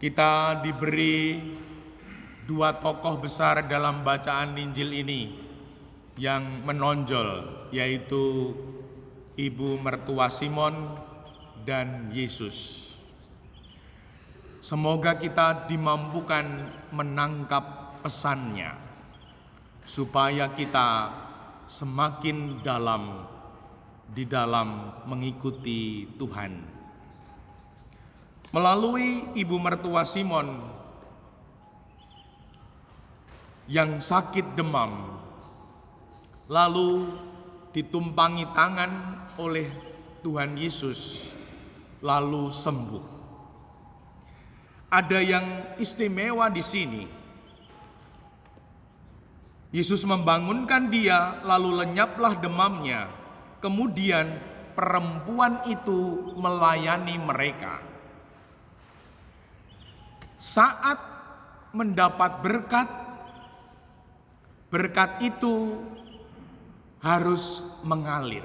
Kita diberi dua tokoh besar dalam bacaan Injil ini yang menonjol, yaitu ibu mertua Simon dan Yesus. Semoga kita dimampukan menangkap pesannya, supaya kita semakin di dalam mengikuti Tuhan. Melalui ibu mertua Simon yang sakit demam, lalu ditumpangi tangan oleh Tuhan Yesus, lalu sembuh. Ada yang istimewa di sini. Yesus membangunkan dia, lalu lenyaplah demamnya. Kemudian perempuan itu melayani mereka. Saat mendapat berkat itu harus mengalir.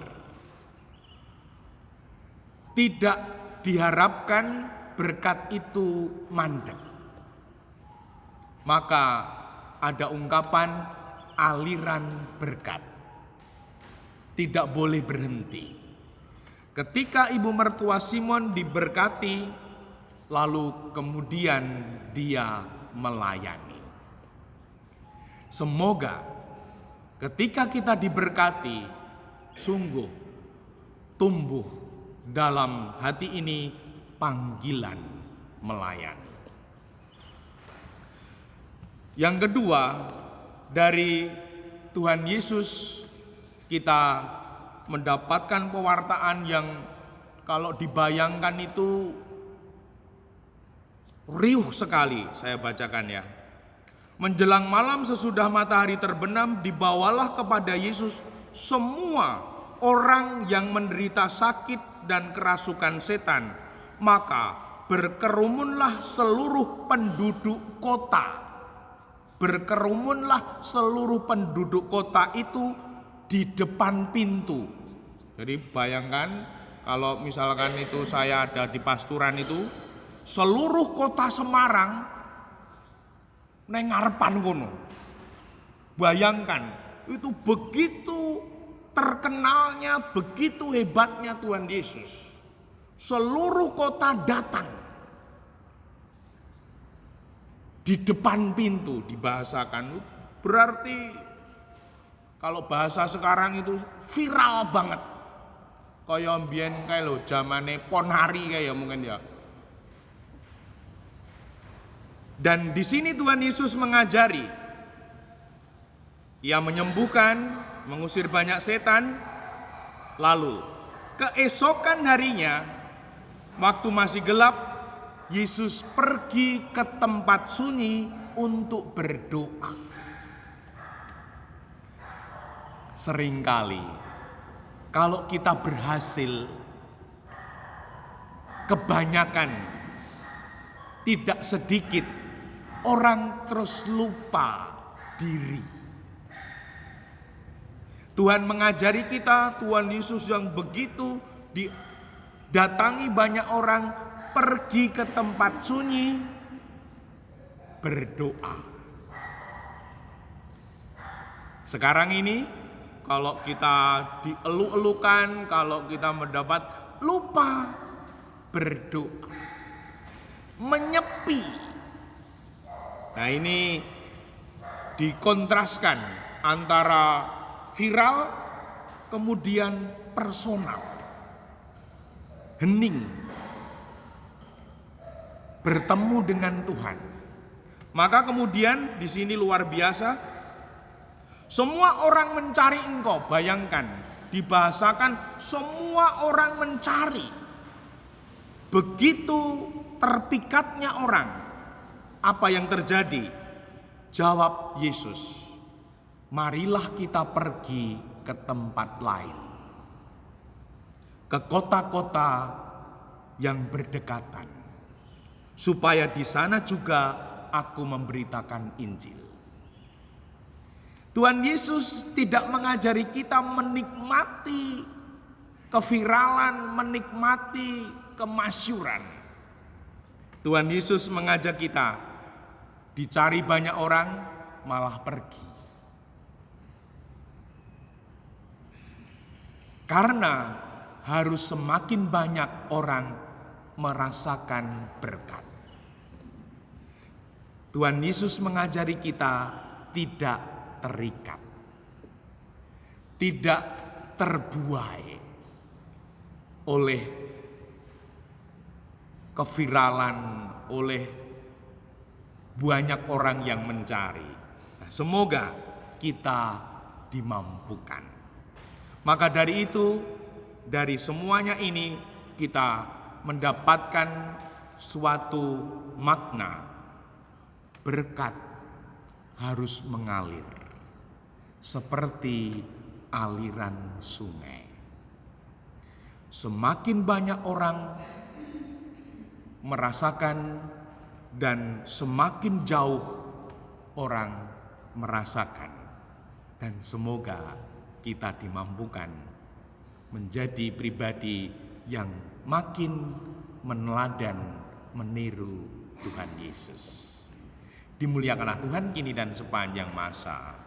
Tidak diharapkan berkat itu mandek. Maka ada ungkapan aliran berkat. Tidak boleh berhenti. Ketika ibu mertua Simon diberkati, lalu kemudian dia melayani. Semoga ketika kita diberkati, sungguh tumbuh dalam hati ini panggilan melayani. Yang kedua, dari Tuhan Yesus kita mendapatkan pewartaan yang kalau dibayangkan itu riuh sekali. Saya bacakan ya. Menjelang malam sesudah matahari terbenam, dibawalah kepada Yesus semua orang yang menderita sakit dan kerasukan setan. Maka berkerumunlah seluruh penduduk kota. Berkerumunlah seluruh penduduk kota itu di depan pintu. Jadi bayangkan kalau misalkan itu saya ada di pasturan itu, seluruh kota Semarang neng ngarepan kono. Bayangkan, itu begitu terkenalnya, begitu hebatnya Tuhan Yesus. Seluruh kota datang. Di depan pintu dibahasakan. Berarti kalau bahasa sekarang itu viral banget. Kaya mbiyen kae lho, zamane Ponari kayak mungkin ya. Dan di sini Tuhan Yesus mengajari. Ia menyembuhkan, mengusir banyak setan. Lalu keesokan harinya, waktu masih gelap, Yesus pergi ke tempat sunyi untuk berdoa. Seringkali kalau kita berhasil, kebanyakan, tidak sedikit, orang terus lupa diri. Tuhan mengajari kita, Tuhan Yesus yang begitu didatangi banyak orang, pergi ke tempat sunyi, berdoa. Sekarang ini, kalau kita dielu-elukan, kalau kita mendapat, lupa berdoa. Menyepi. Nah ini dikontraskan antara viral kemudian personal. Hening. Bertemu dengan Tuhan. Maka kemudian di sini luar biasa. Semua orang mencari engkau. Bayangkan, dibahasakan semua orang mencari. Begitu terpikatnya orang, apa yang terjadi? Jawab Yesus, marilah kita pergi ke tempat lain, ke kota-kota yang berdekatan, supaya di sana juga aku memberitakan Injil. Tuhan Yesus tidak mengajari kita menikmati keviralan, menikmati kemasyhuran. Tuhan Yesus mengajak kita, dicari banyak orang malah pergi. Karena harus semakin banyak orang merasakan berkat. Tuhan Yesus mengajari kita tidak terikat, tidak terbuai oleh keviralan, oleh banyak orang yang mencari. Nah, semoga kita dimampukan. Maka dari itu, dari semuanya ini kita mendapatkan suatu makna. Berkat harus mengalir seperti aliran sungai. Semakin banyak orang merasakan dan semakin jauh orang merasakan. Dan semoga kita dimampukan menjadi pribadi yang makin meneladan meniru Tuhan Yesus. Dimuliakanlah Tuhan kini dan sepanjang masa.